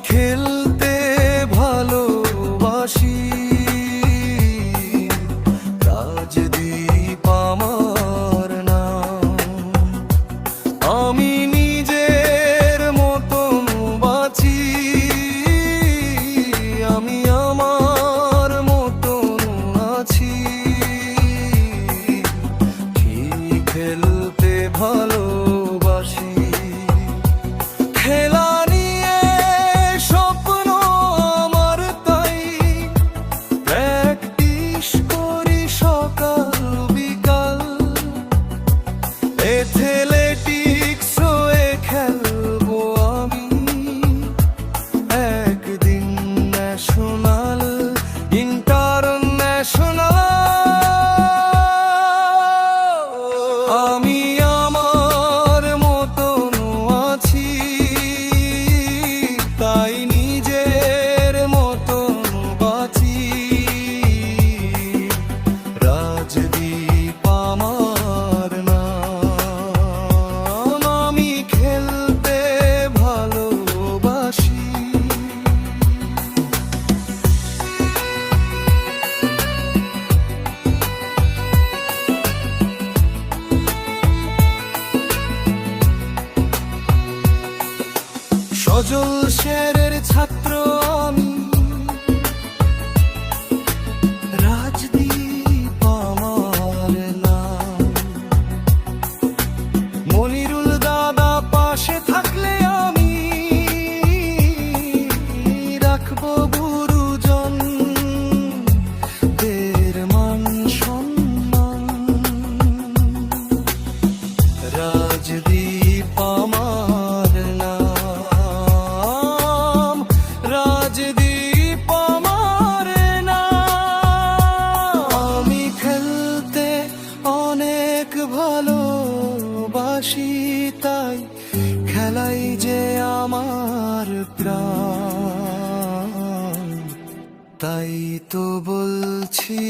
খেলতে ভালোবাসি, রাজদীপ আমার নাম। আমি নিজের মতন বাঁচি, আমি আমার মতন আছি। ঠিক খেলতে ভালোবাসি, খেলা নিয়ে স্বপ্ন আমার, তাই প্র্যাকটিস করি সকাল বিকাল। অ্যাথলেটিক্স হয়ে খেলবো আমি, একদিন ন্যাশনাল ইন্টারন্যাশনাল। আমি আমার মতন আছি, তাই নিজের মতন বাঁচি। রাজদীপ আমার নাম, আমি খেলতে ভালোবাসি। সজল শেরের ছাত্র আমি, রাজদীপ আমার নাম। মনিরুল দাদা পাশে থাকলে আমি রাখবো গুরুজনদের মান সম্মান। রাজদীপ আমার নাম, রাজদীপ আমার নাম। আমি খেলতে অনেক ভালোবাসি, তাই খেলাই যে আমার প্রাণ। তাই তো বলছি